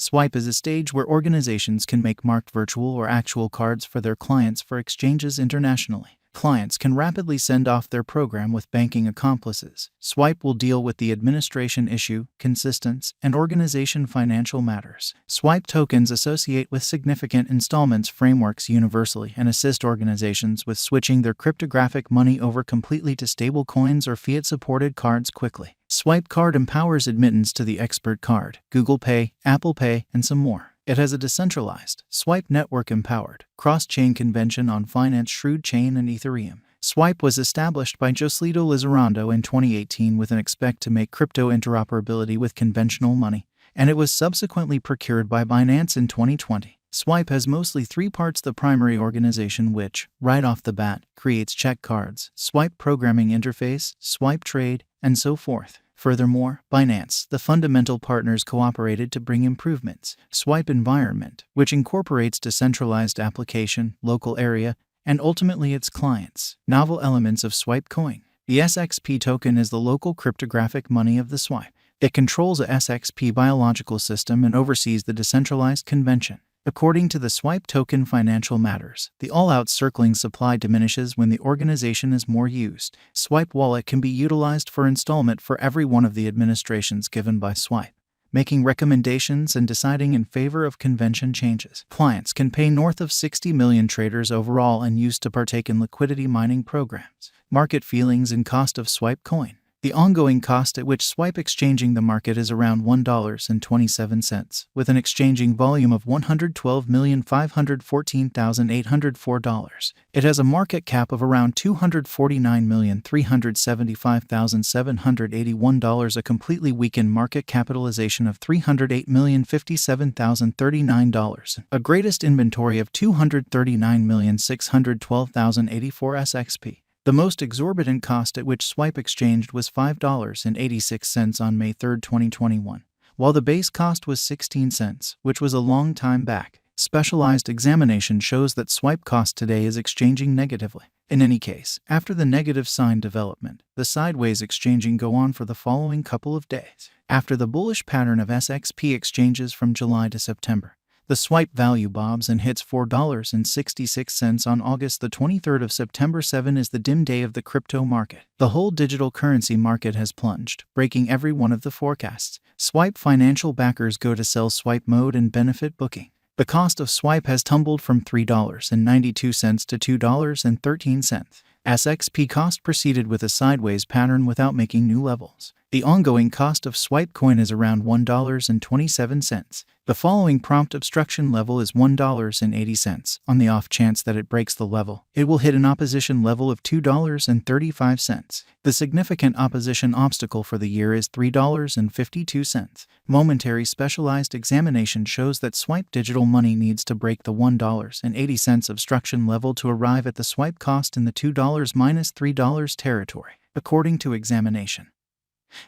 Swipe is a stage where organizations can make marked virtual or actual cards for their clients for exchanges internationally. Clients can rapidly send off their program with banking accomplices. Swipe will deal with the administration issue, consistence, and organization financial matters. Swipe tokens associate with significant installments frameworks universally and assist organizations with switching their cryptographic money over completely to stable coins or fiat-supported cards quickly. Swipe card empowers admittance to the expert card, Google Pay, Apple Pay, and some more. It has a decentralized, Swipe network-empowered, cross-chain convention on finance Shrewd Chain and Ethereum. Swipe was established by Joselito Lizarrando in 2018 with an expect to make crypto interoperability with conventional money, and it was subsequently procured by Binance in 2020. Swipe has mostly three parts: the primary organization, which, right off the bat, creates check cards, Swipe programming interface, Swipe trade, and so forth. Furthermore, Binance, the fundamental partners, cooperated to bring improvements. Swipe environment, which incorporates decentralized application, local area, and ultimately its clients. Novel elements of Swipe coin. The SXP token is the local cryptographic money of the Swipe. It controls a SXP biological system and oversees the decentralized convention. According to the Swipe token Financial Matters, the all-out circling supply diminishes when the organization is more used. Swipe wallet can be utilized for installment for every one of the administrations given by Swipe, making recommendations and deciding in favor of convention changes. Clients can pay north of 60 million traders overall and used to partake in liquidity mining programs. Market feelings and cost of Swipe coin. The ongoing cost at which Swipe exchanging the market is around $1.27, with an exchanging volume of $112,514,804. It has a market cap of around $249,375,781, a completely weakened market capitalization of $308,057,039, a greatest inventory of $239,612,084 SXP. The most exorbitant cost at which Swipe exchanged was $5.86 on May 3, 2021, while the base cost was 16 cents, which was a long time back. Specialized examination shows that Swipe cost today is exchanging negatively. In any case, after the negative sign development, the sideways exchanging go on for the following couple of days. After the bullish pattern of SXP exchanges from July to September, the Swipe value bobs and hits $4.66 on August the 23rd of September 7 is the dim day of the crypto market. The whole digital currency market has plunged, breaking every one of the forecasts. Swipe financial backers go to sell Swipe mode and benefit booking. The cost of Swipe has tumbled from $3.92 to $2.13. SXP cost proceeded with a sideways pattern without making new levels. The ongoing cost of Swipe coin is around $1.27. The following prompt obstruction level is $1.80. On the off chance that it breaks the level, it will hit an opposition level of $2.35. The significant opposition obstacle for the year is $3.52. Momentary specialized examination shows that Swipe digital money needs to break the $1.80 obstruction level to arrive at the Swipe cost in the $2-3 territory, according to examination.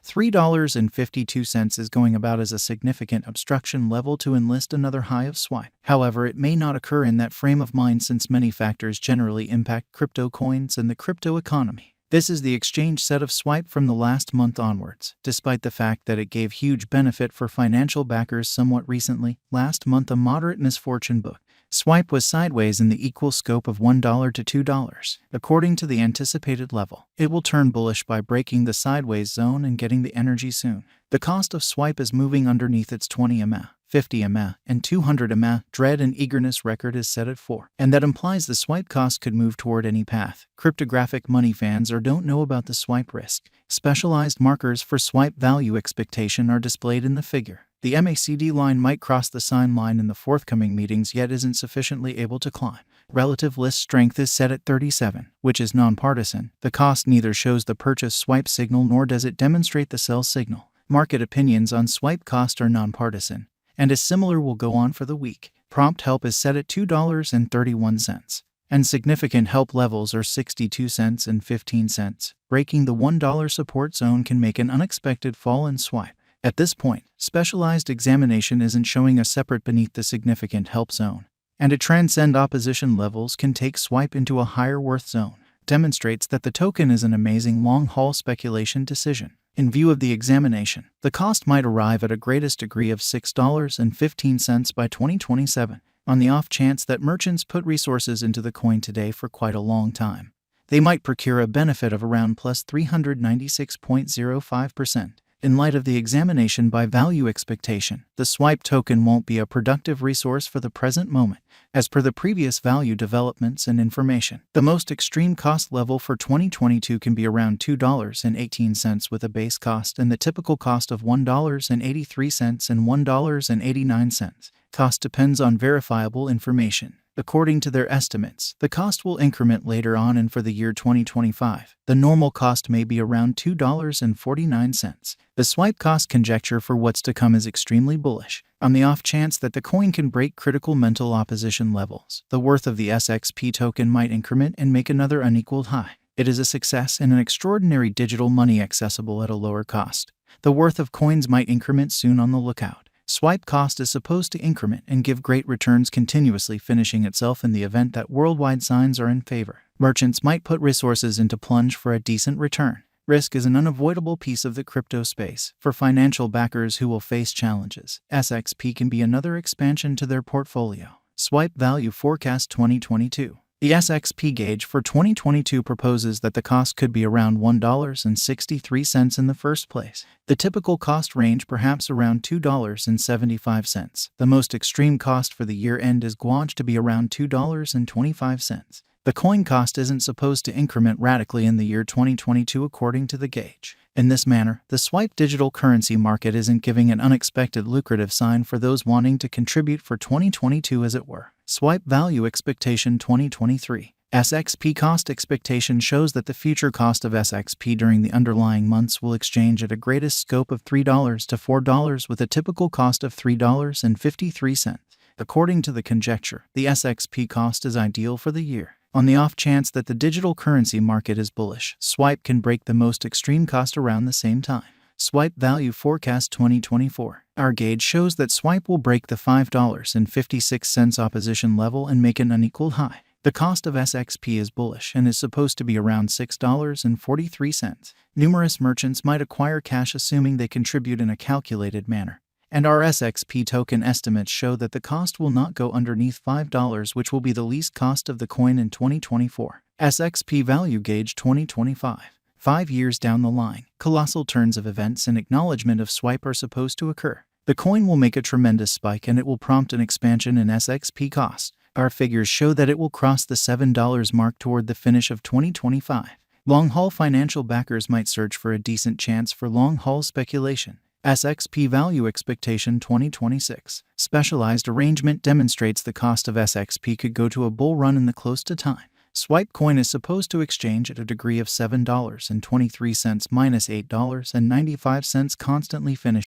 $3.52 is going about as a significant obstruction level to enlist another high of Swipe. However, it may not occur in that frame of mind since many factors generally impact crypto coins and the crypto economy. This is the exchange set of Swipe from the last month onwards, despite the fact that it gave huge benefit for financial backers somewhat recently. Last month, a moderate misfortune booked. Swipe was sideways in the equal scope of $1 to $2. According to the anticipated level, it will turn bullish by breaking the sideways zone and getting the energy soon. The cost of Swipe is moving underneath its 20 mA, 50 mA, and 200 mA dread and eagerness record is set at 4, and that implies the Swipe cost could move toward any path. Cryptographic money fans or don't know about the Swipe risk. Specialized markers for Swipe value expectation are displayed in the figure. The MACD line might cross the sign line in the forthcoming meetings yet isn't sufficiently able to climb. Relative list strength is set at 37, which is nonpartisan. The cost neither shows the purchase Swipe signal nor does it demonstrate the sell signal. Market opinions on Swipe cost are nonpartisan, and a similar will go on for the week. Prompt help is set at $2.31, and significant help levels are 62 cents and 15 cents. Breaking the $1 support zone can make an unexpected fall in Swipe. At this point, specialized examination isn't showing a separate beneath the significant help zone, and to transcend opposition levels can take Swipe into a higher worth zone. Demonstrates that the token is an amazing long-haul speculation decision. In view of the examination, the cost might arrive at a greatest degree of $6.15 by 2027, on the off chance that merchants put resources into the coin today for quite a long time. They might procure a benefit of around plus 396.05%. In light of the examination by value expectation, the swipe token won't be a productive resource for the present moment, as per the previous value developments and information. The most extreme cost level for 2022 can be around $2.18 with a base cost and the typical cost of $1.83 and $1.89. Cost depends on verifiable information. According to their estimates, the cost will increment later on, and for the year 2025, the normal cost may be around $2.49. The swipe cost conjecture for what's to come is extremely bullish. On the off chance that the coin can break critical mental opposition levels, the worth of the SXP token might increment and make another unequaled high. It is a success and an extraordinary digital money accessible at a lower cost. The worth of coins might increment soon, on the lookout. Swipe cost is supposed to increment and give great returns, continuously finishing itself in the event that worldwide signs are in favor. Merchants might put resources into plunge for a decent return. Risk is an unavoidable piece of the crypto space. For financial backers who will face challenges, SXP can be another expansion to their portfolio. Swipe Value Forecast 2022. The SXP gauge for 2022 proposes that the cost could be around $1.63 in the first place. The typical cost range perhaps around $2.75. The most extreme cost for the year end is gauged to be around $2.25. The coin cost isn't supposed to increment radically in the year 2022 according to the gauge. In this manner, the swipe digital currency market isn't giving an unexpected lucrative sign for those wanting to contribute for 2022, as it were. Swipe Value Expectation 2023. SXP cost expectation shows that the future cost of SXP during the underlying months will exchange at a greatest scope of $3 to $4 with a typical cost of $3.53. According to the conjecture, the SXP cost is ideal for the year. On the off chance that the digital currency market is bullish, Swipe can break the most extreme cost around the same time. Swipe Value Forecast 2024. Our gauge shows that Swipe will break the $5.56 opposition level and make an unequaled high. The cost of SXP is bullish and is supposed to be around $6.43. Numerous merchants might acquire cash assuming they contribute in a calculated manner. And our SXP token estimates show that the cost will not go underneath $5, which will be the least cost of the coin in 2024. SXP Value Gauge 2025. 5 years down the line, colossal turns of events and acknowledgement of Swipe are supposed to occur. The coin will make a tremendous spike and it will prompt an expansion in SXP cost. Our figures show that it will cross the $7 mark toward the finish of 2025. Long-haul financial backers might search for a decent chance for long-haul speculation. SXP Value Expectation 2026. Specialized arrangement demonstrates the cost of SXP could go to a bull run in the close to time. Swipe coin is supposed to exchange at a degree of $7.23 minus $8.95, constantly finishing